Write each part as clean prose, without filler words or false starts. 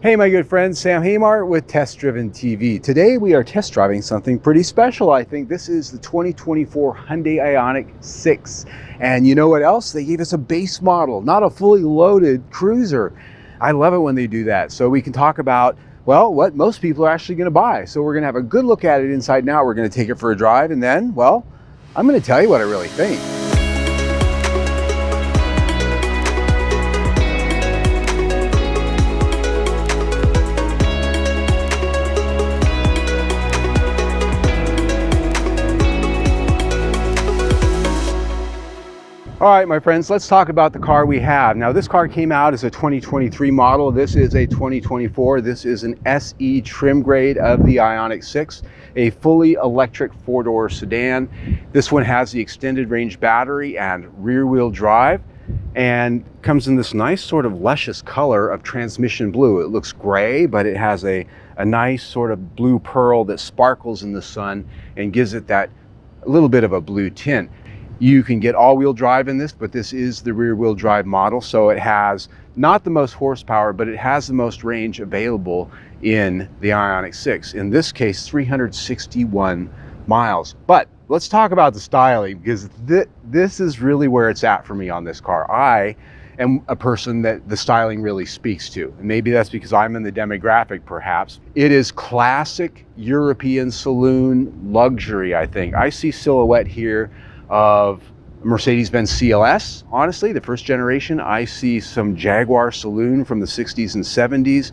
Hey my good friend, Sam Haymart with Test Driven TV. Today we are test driving something pretty special, I think. This is the 2024 Hyundai IONIQ 6. And you know what else? They gave us a base model, not a fully loaded cruiser. I love it when they do that. So we can talk about, well, what most people are actually gonna buy. So we're gonna have a good look at it inside now. We're gonna take it for a drive and then, well, I'm gonna tell you what I really think. All right, my friends, let's talk about the car we have. Now, this car came out as a 2023 model. This is a 2024. This is an SE trim grade of the IONIQ 6, a fully electric four-door sedan. This one has the extended range battery and rear-wheel drive, and comes in this nice sort of luscious color of transmission blue. It looks gray, but it has a nice sort of blue pearl that sparkles in the sun and gives it that a little bit of a blue tint. You can get all-wheel drive in this, but this is the rear-wheel drive model, so it has not the most horsepower, but it has the most range available in the IONIQ 6. In this case, 361 miles. But let's talk about the styling, because this is really where it's at for me on this car. I am a person that the styling really speaks to, and maybe that's because I'm in the demographic, perhaps. It is classic European saloon luxury, I think. I see silhouette here of Mercedes-Benz CLS, honestly, the first generation. I see some Jaguar Saloon from the 60s and 70s.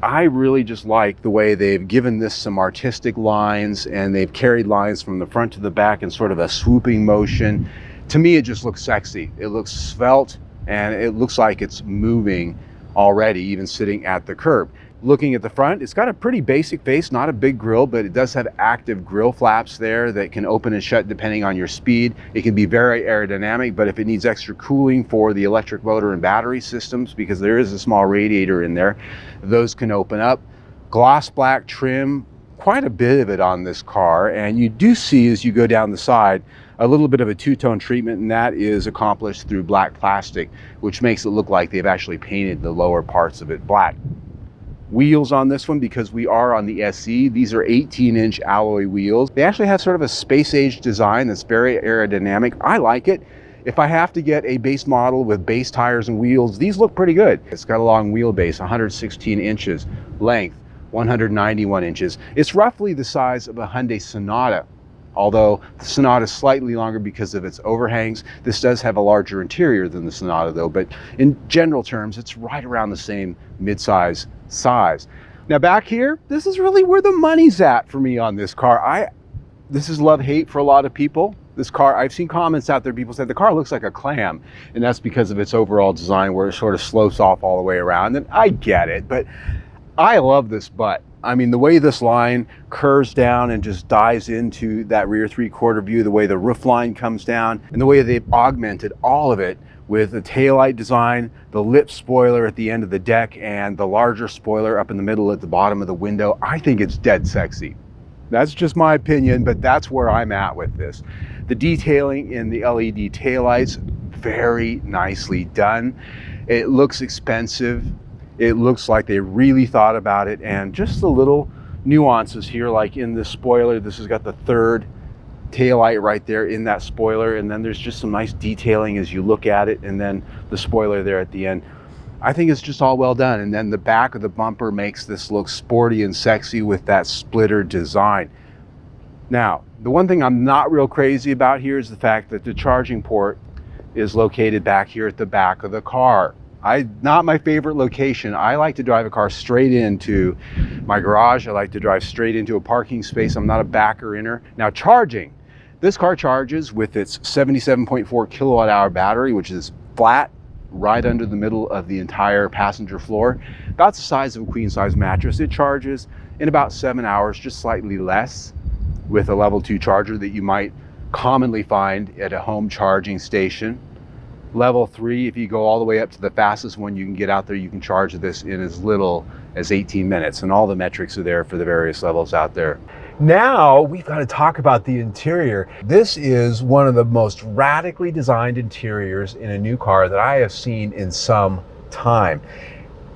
I really just like the way they've given this some artistic lines, and they've carried lines from the front to the back in sort of a swooping motion. To me, it just looks sexy. It looks svelte, and it looks like it's moving already, even sitting at the curb. Looking at the front, it's got a pretty basic face, not a big grille, but it does have active grille flaps there that can open and shut depending on your speed. It can be very aerodynamic, but if it needs extra cooling for the electric motor and battery systems, because there is a small radiator in there, those can open up. Gloss black trim, quite a bit of it on this car, and you do see as you go down the side a little bit of a two-tone treatment, and that is accomplished through black plastic, which makes it look like they've actually painted the lower parts of it black. Wheels on this one, because we are on the SE, these are 18-inch alloy wheels. They actually have sort of a space-age design that's very aerodynamic. I like it. If I have to get a base model with base tires and wheels, these look pretty good. It's got a long wheelbase, 116 inches, length 191 inches. It's roughly the size of a Hyundai Sonata, although the Sonata is slightly longer because of its overhangs. This does have a larger interior than the Sonata though, but in general terms, it's right around the same mid-size size. Now back here, this is really where the money's at for me on this car. This is love-hate for a lot of people. This car, I've seen comments out there, people said the car looks like a clam, and that's because of its overall design where it sort of slopes off all the way around, and I get it, but I love this butt. I mean, the way this line curves down and just dives into that rear three-quarter view, the way the roof line comes down, and the way they've augmented all of it with the taillight design, the lip spoiler at the end of the deck, and the larger spoiler up in the middle at the bottom of the window. I think it's dead sexy. That's just my opinion, but that's where I'm at with this. The detailing in the LED taillights, very nicely done. It looks expensive. It looks like they really thought about it, and just the little nuances here, like in the spoiler, this has got the third taillight right there in that spoiler, and then there's just some nice detailing as you look at it, and then the spoiler there at the end. I think it's just all well done, and then the back of the bumper makes this look sporty and sexy with that splitter design. Now, the one thing I'm not real crazy about here is the fact that the charging port is located back here at the back of the car. Not my favorite location. I like to drive a car straight into my garage. I like to drive straight into a parking space. I'm not a backer-inner. Now, charging. This car charges with its 77.4 kilowatt hour battery, which is flat right under the middle of the entire passenger floor. About the size of a queen-size mattress. It charges in about 7 hours, just slightly less, with a level 2 charger that you might commonly find at a home charging station. Level 3, if you go all the way up to the fastest one you can get out there, you can charge this in as little as 18 minutes, and all the metrics are there for the various levels out there. Now we've got to talk about the interior. This is one of the most radically designed interiors in a new car that I have seen in some time.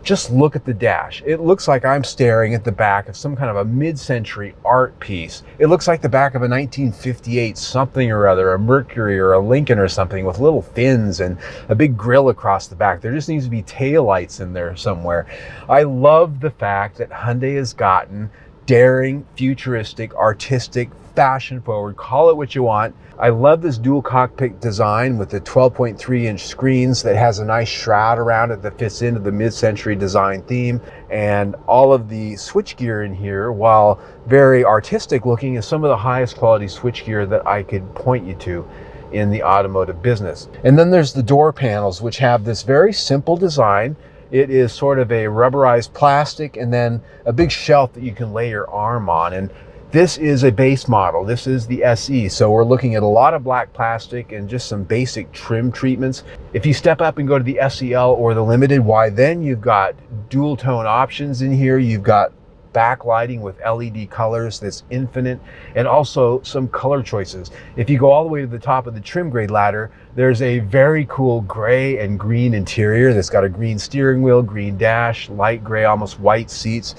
Just look at the dash. It looks like I'm staring at the back of some kind of a mid-century art piece. It looks like the back of a 1958 something or other, a Mercury or a Lincoln or something, with little fins and a big grill across the back. There just needs to be taillights in there somewhere. I love the fact that Hyundai has gotten daring, futuristic, artistic, fashion forward, call it what you want. I love this dual cockpit design with the 12.3-inch screens that has a nice shroud around it that fits into the mid-century design theme. And all of the switchgear in here, while very artistic looking, is some of the highest quality switchgear that I could point you to in the automotive business. And then there's the door panels, which have this very simple design. It is sort of a rubberized plastic and then a big shelf that you can lay your arm on. And this is a base model. This is the SE. So we're looking at a lot of black plastic and just some basic trim treatments. If you step up and go to the SEL or the Limited, why then you've got dual tone options in here. You've got backlighting with LED colors that's infinite, and also some color choices. If you go all the way to the top of the trim grade ladder, there's a very cool gray and green interior that's got a green steering wheel, green dash, light gray, almost white seats.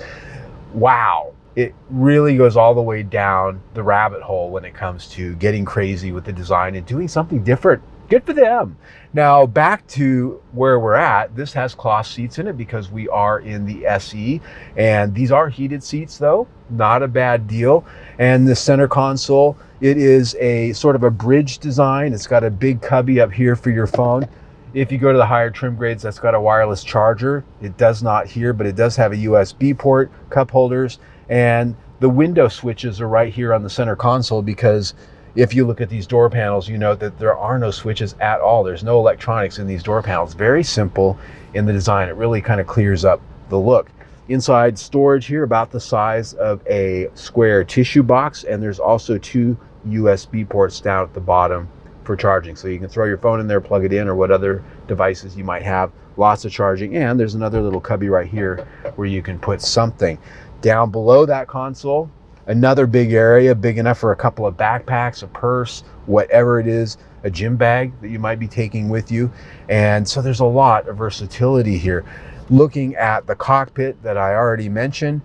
Wow. It really goes all the way down the rabbit hole when it comes to getting crazy with the design and doing something different. Good for them. Now back to where we're at. This has cloth seats in it because we are in the SE, and these are heated seats though, not a bad deal. And the center console, it is a sort of a bridge design. It's got a big cubby up here for your phone. If you go to the higher trim grades, that's got a wireless charger. It does not here, but it does have a USB port, cup holders, and the window switches are right here on the center console, because if you look at these door panels, you note that there are no switches at all. There's no electronics in these door panels. Very simple in the design. It really kind of clears up the look. Inside storage here, about the size of a square tissue box, and there's also 2 USB ports down at the bottom for charging. So you can throw your phone in there, plug it in, or what other devices you might have. Lots of charging. And there's another little cubby right here where you can put something. Down below that console, another big area, big enough for a couple of backpacks, a purse, whatever it is, a gym bag that you might be taking with you. And so there's a lot of versatility here. Looking at the cockpit that I already mentioned,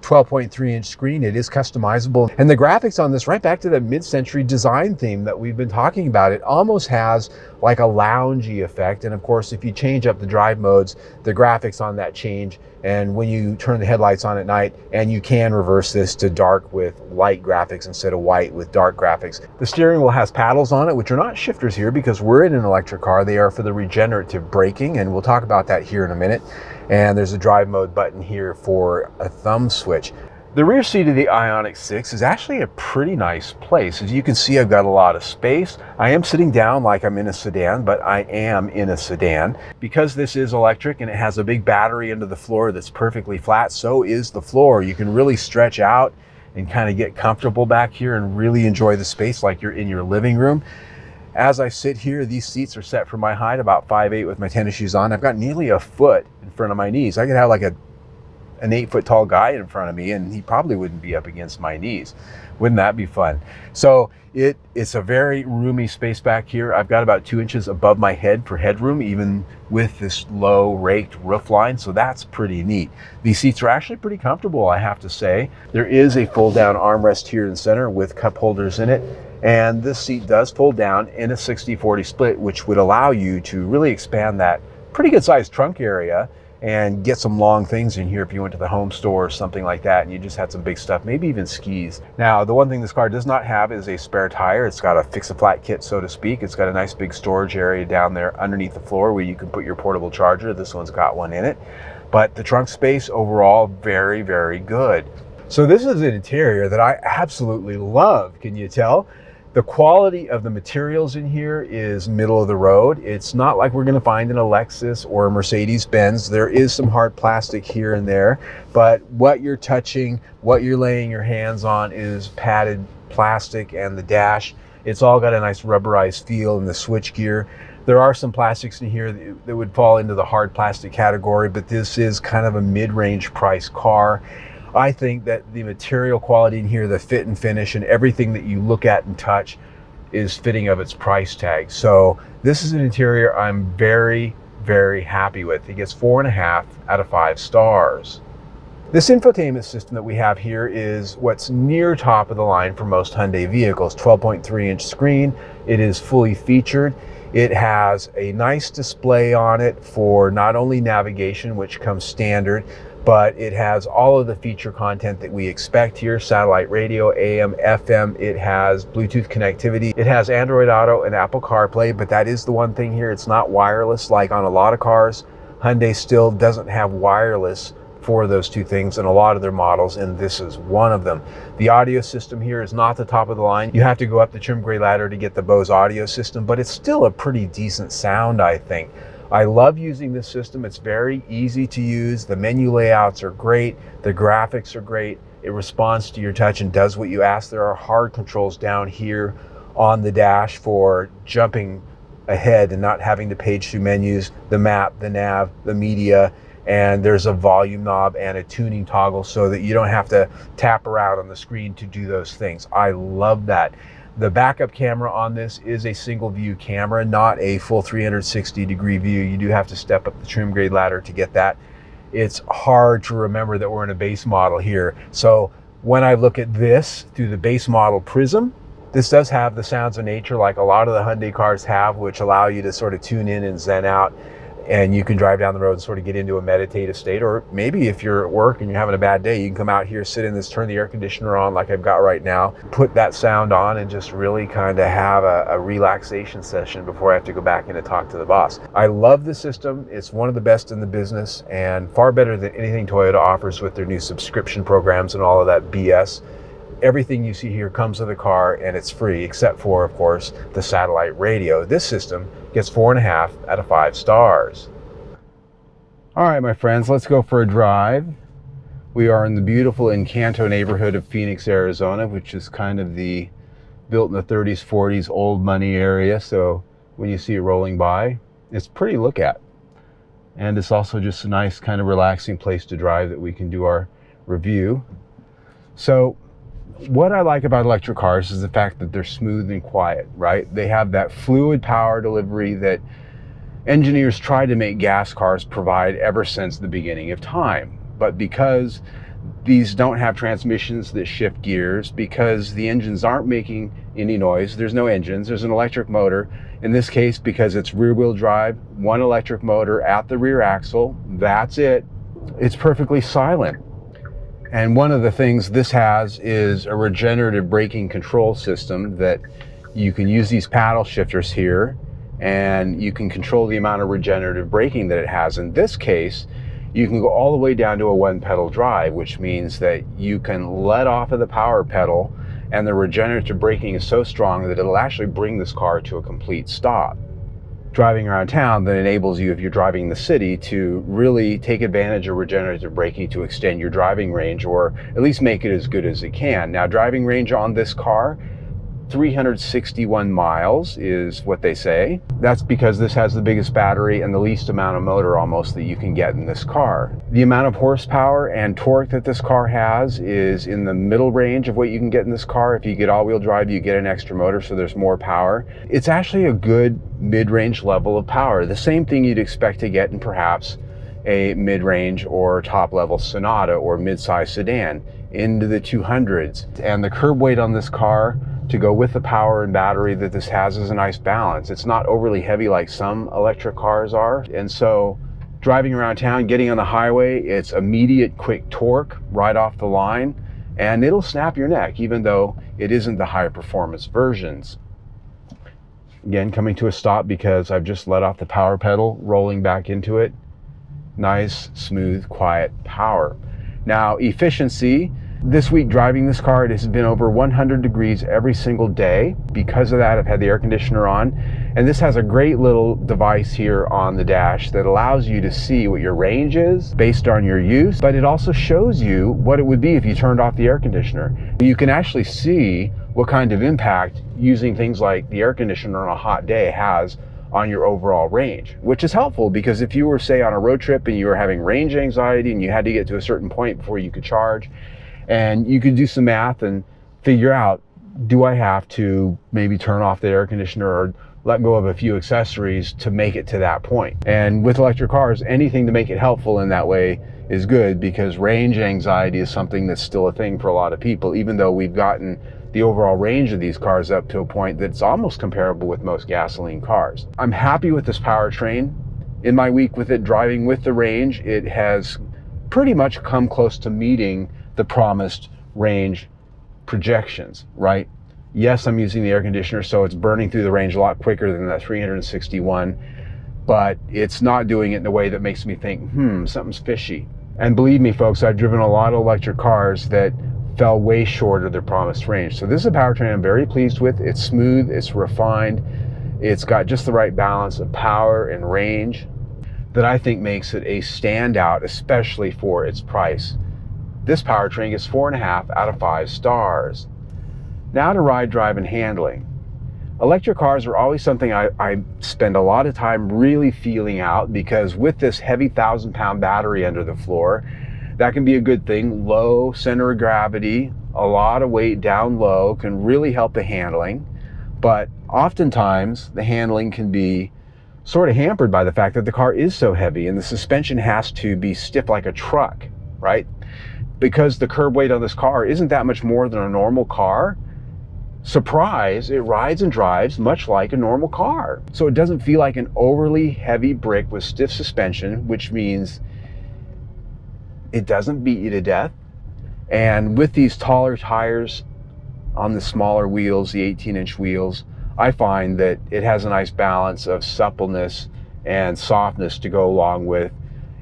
12.3-inch screen, it is customizable. And the graphics on this, right back to the mid-century design theme that we've been talking about, it almost has like a loungy effect. And of course, if you change up the drive modes, the graphics on that change. And when you turn the headlights on at night, and you can reverse this to dark with light graphics instead of white with dark graphics. The steering wheel has paddles on it, which are not shifters here because we're in an electric car. They are for the regenerative braking, and we'll talk about that here in a minute. And there's a drive mode button here for a thumb switch. The rear seat of the IONIQ 6 is actually a pretty nice place. As you can see, I've got a lot of space. I am sitting down like I'm in a sedan, but I am in a sedan. Because this is electric and it has a big battery under the floor that's perfectly flat, so is the floor. You can really stretch out and kind of get comfortable back here and really enjoy the space like you're in your living room. As I sit here, these seats are set for my height, about 5'8" with my tennis shoes on. I've got nearly a foot in front of my knees. I could have like an 8-foot tall guy in front of me, and he probably wouldn't be up against my knees. Wouldn't that be fun? So it's a very roomy space back here. I've got about 2 inches above my head for headroom, even with this low raked roof line. So that's pretty neat. These seats are actually pretty comfortable, I have to say. There is a fold down armrest here in the center with cup holders in it. And this seat does fold down in a 60-40 split, which would allow you to really expand that pretty good sized trunk area and get some long things in here if you went to the home store or something like that and you just had some big stuff, maybe even skis. Now, the one thing this car does not have is a spare tire. It's got a fix-a-flat kit, so to speak. It's got a nice big storage area down there underneath the floor where you can put your portable charger. This one's got one in it. But the trunk space overall, very, very good. So this is an interior that I absolutely love, can you tell? The quality of the materials in here is middle of the road. It's not like we're going to find in a Lexus or a Mercedes-Benz. There is some hard plastic here and there, but what you're touching, what you're laying your hands on is padded plastic, and the dash, it's all got a nice rubberized feel, and the switch gear. There are some plastics in here that would fall into the hard plastic category, but this is kind of a mid-range price car. I think that the material quality in here, the fit and finish, and everything that you look at and touch is fitting of its price tag. So this is an interior I'm very, very happy with. It gets 4.5 out of 5 stars. This infotainment system that we have here is what's near top of the line for most Hyundai vehicles. 12.3-inch screen. It is fully featured. It has a nice display on it for not only navigation, which comes standard, but it has all of the feature content that we expect here. Satellite radio, AM, FM. It has Bluetooth connectivity. It has Android Auto and Apple CarPlay, but that is the one thing here. It's not wireless like on a lot of cars. Hyundai still doesn't have wireless for those two things in a lot of their models, and this is one of them. The audio system here is not the top of the line. You have to go up the trim grade ladder to get the Bose audio system, but it's still a pretty decent sound, I think. I love using this system. It's very easy to use. The menu layouts are great. The graphics are great. It responds to your touch and does what you ask. There are hard controls down here on the dash for jumping ahead and not having to page through menus, the map, the nav, the media, and there's a volume knob and a tuning toggle so that you don't have to tap around on the screen to do those things. I love that. The backup camera on this is a single view camera, not a full 360-degree view. You do have to step up the trim grade ladder to get that. It's hard to remember that we're in a base model here. So when I look at this through the base model prism, this does have the sounds of nature like a lot of the Hyundai cars have, which allow you to sort of tune in and zen out. And you can drive down the road and sort of get into a meditative state. Or maybe if you're at work and you're having a bad day, you can come out here, sit in this, turn the air conditioner on like I've got right now, put that sound on and just really kind of have a relaxation session before I have to go back in and talk to the boss. I love the system. It's one of the best in the business and far better than anything Toyota offers with their new subscription programs and all of that BS. Everything you see here comes with the car and it's free, except for, of course, the satellite radio. This system gets 4.5 out of 5 stars. All right, my friends, let's go for a drive. We are in the beautiful Encanto neighborhood of Phoenix, Arizona, which is kind of the built in the 30s, 40s, old money area. So when you see it rolling by, it's pretty to look at. And it's also just a nice kind of relaxing place to drive that we can do our review. So what I like about electric cars is the fact that they're smooth and quiet, right? They have that fluid power delivery that engineers try to make gas cars provide ever since the beginning of time. But because these don't have transmissions that shift gears, because the engines aren't making any noise, there's no engines, there's an electric motor. In this case, because it's rear-wheel drive, one electric motor at the rear axle, that's it. It's perfectly silent. And one of the things this has is a regenerative braking control system that you can use these paddle shifters here and you can control the amount of regenerative braking that it has. In this case, you can go all the way down to a one pedal drive, which means that you can let off of the power pedal and the regenerative braking is so strong that it'll actually bring this car to a complete stop. Driving around town that enables you, if you're driving in the city, to really take advantage of regenerative braking to extend your driving range or at least make it as good as it can. Now, driving range on this car, 361 miles is what they say. That's because this has the biggest battery and the least amount of motor almost that you can get in this car. The amount of horsepower and torque that this car has is in the middle range of what you can get in this car. If you get all-wheel drive, you get an extra motor, so there's more power. It's actually a good mid-range level of power. The same thing you'd expect to get in perhaps a mid-range or top-level Sonata or mid-size sedan into the 200s. And the curb weight on this car to go with the power and battery that this has is a nice balance. It's not overly heavy like some electric cars are. And so driving around town, getting on the highway, it's immediate quick torque right off the line, and it'll snap your neck even though it isn't the higher performance versions. Again, coming to a stop because I've just let off the power pedal, rolling back into it. Nice, smooth, quiet power. Now, efficiency. This week driving this car, it has been over 100 degrees every single day. Because of that, I've had the air conditioner on. And this has a great little device here on the dash that allows you to see what your range is based on your use, but it also shows you what it would be if you turned off the air conditioner. You can actually see what kind of impact using things like the air conditioner on a hot day has on your overall range, which is helpful because if you were, say, on a road trip and you were having range anxiety and you had to get to a certain point before you could charge, and you could do some math and figure out, do I have to maybe turn off the air conditioner or let go of a few accessories to make it to that point. And with electric cars, anything to make it helpful in that way is good, because range anxiety is something that's still a thing for a lot of people, even though we've gotten the overall range of these cars up to a point that's almost comparable with most gasoline cars. I'm happy with this powertrain. In my week with it, driving with the range, it has pretty much come close to meeting the promised range projections, right? Yes, I'm using the air conditioner, so it's burning through the range a lot quicker than that 361, but it's not doing it in a way that makes me think, something's fishy. And believe me, folks, I've driven a lot of electric cars that fell way short of their promised range. So this is a powertrain I'm very pleased with. It's smooth, it's refined, it's got just the right balance of power and range that I think makes it a standout, especially for its price. This powertrain gets 4.5 out of 5 stars. Now to ride, drive, and handling. Electric cars are always something I spend a lot of time really feeling out, because with this heavy 1,000-pound battery under the floor, that can be a good thing. Low center of gravity, a lot of weight down low can really help the handling, but oftentimes the handling can be sort of hampered by the fact that the car is so heavy and the suspension has to be stiff like a truck, right? Because the curb weight on this car isn't that much more than a normal car. Surprise, it rides and drives much like a normal car. So it doesn't feel like an overly heavy brick with stiff suspension, which means it doesn't beat you to death. And with these taller tires on the smaller wheels, the 18-inch wheels, I find that it has a nice balance of suppleness and softness to go along with.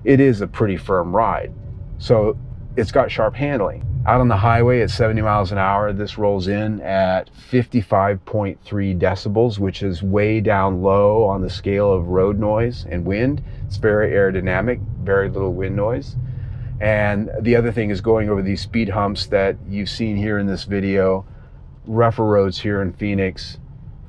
It is a pretty firm ride. So it's got sharp handling. Out on the highway at 70 miles an hour, this rolls in at 55.3 decibels, which is way down low on the scale of road noise and wind. It's very aerodynamic, very little wind noise. And the other thing is going over these speed humps that you've seen here in this video, rougher roads here in Phoenix,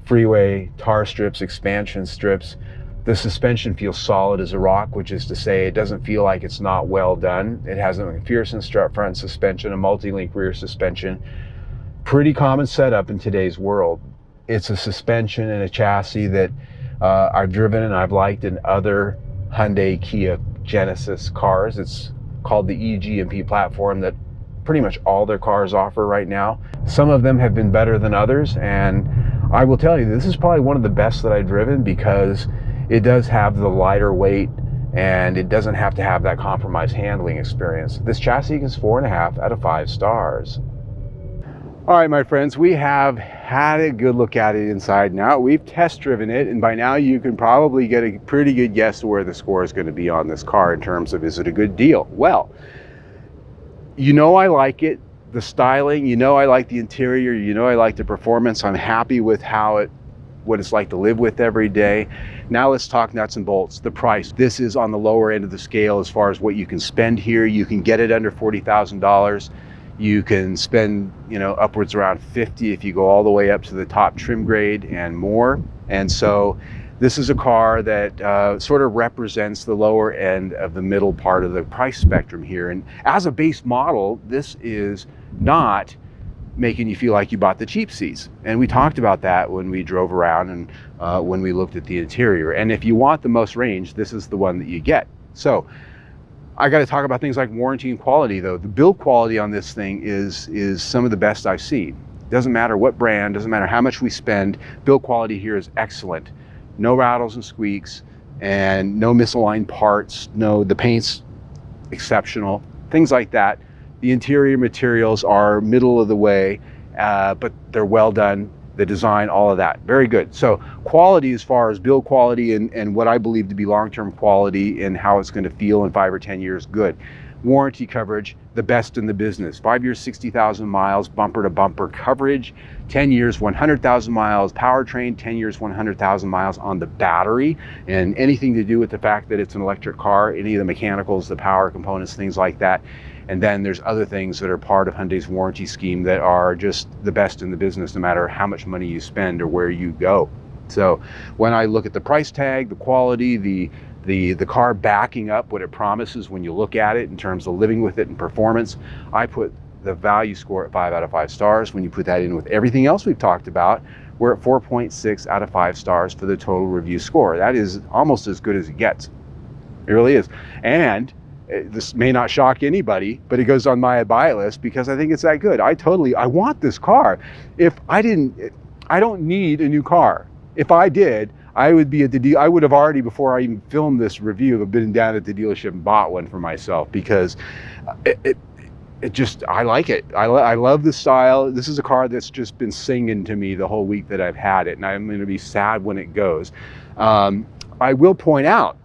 freeway, tar strips, expansion strips. The suspension feels solid as a rock, which is to say it doesn't feel like it's not well done. It has a McPherson strut front suspension, a multi-link rear suspension. Pretty common setup in today's world. It's a suspension and a chassis that I've driven and I've liked in other Hyundai, Kia, Genesis cars. It's called the eGMP platform that pretty much all their cars offer right now. Some of them have been better than others, and I will tell you, this is probably one of the best that I've driven, because it does have the lighter weight and it doesn't have to have that compromised handling experience. This chassis gets 4.5 out of 5 stars. All right, my friends, we have had a good look at it inside now. We've test driven it, and by now you can probably get a pretty good guess of where the score is going to be on this car in terms of, is it a good deal? Well, you know I like it, the styling, you know I like the interior, you know I like the performance. I'm happy with what it's like to live with every day. Now let's talk nuts and bolts, the price. This is on the lower end of the scale as far as what you can spend here. You can get it under $40,000. You can spend, upwards around 50 if you go all the way up to the top trim grade and more. And so this is a car that sort of represents the lower end of the middle part of the price spectrum here. And as a base model, this is not making you feel like you bought the cheap seats. And we talked about that when we drove around and when we looked at the interior. And if you want the most range, this is the one that you get. So I got to talk about things like warranty and quality, though. The build quality on this thing is some of the best I've seen. Doesn't matter what brand, doesn't matter how much we spend, build quality here is excellent. No rattles and squeaks, and no misaligned parts, the paint's exceptional, things like that. The interior materials are middle of the way, but they're well done. The design, all of that, very good. So quality, as far as build quality and what I believe to be long-term quality and how it's going to feel in 5 or 10 years, good. Warranty coverage, the best in the business. 5 years, 60,000 miles, bumper to bumper coverage. 10 years, 100,000 miles powertrain. 10 years, 100,000 miles on the battery. And anything to do with the fact that it's an electric car, any of the mechanicals, the power components, things like that. And then there's other things that are part of Hyundai's warranty scheme that are just the best in the business, no matter how much money you spend or where you go. So when I look at the price tag, the quality, the car backing up what it promises when you look at it in terms of living with it and performance, I put the value score at 5 out of 5 stars. When you put that in with everything else we've talked about, we're at 4.6 out of 5 stars for the total review score. That is almost as good as it gets. It really is. And this may not shock anybody, but it goes on my buy it list because I think it's that good. I want this car. I don't need a new car. If I did, I would be at the I would have already, before I even filmed this review, have been down at the dealership and bought one for myself, because I like it. I love the style. This is a car that's just been singing to me the whole week that I've had it, and I'm going to be sad when it goes. I will point out,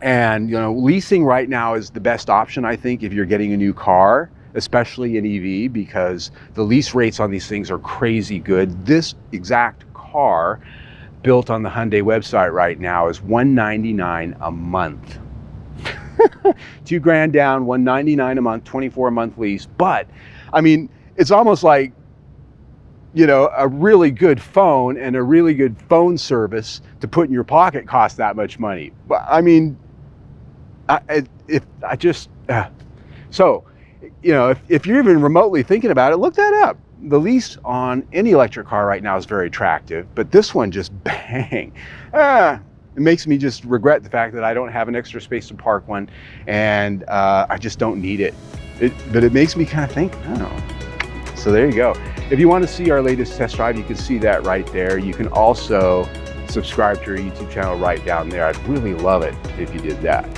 and leasing right now is the best option, I think, if you're getting a new car, especially an EV, because the lease rates on these things are crazy good. This exact car, built on the Hyundai website right now, is $199 a month. $2,000 down, $199 a month, 24-month lease. But I mean, it's almost like, a really good phone and a really good phone service to put in your pocket costs that much money. But I mean, so, if you're even remotely thinking about it, look that up. The lease on any electric car right now is very attractive, but this one just bang. It makes me just regret the fact that I don't have an extra space to park one, and I just don't need it. But it makes me kind of think, So there you go. If you want to see our latest test drive, you can see that right there. You can also subscribe to our YouTube channel right down there. I'd really love it if you did that.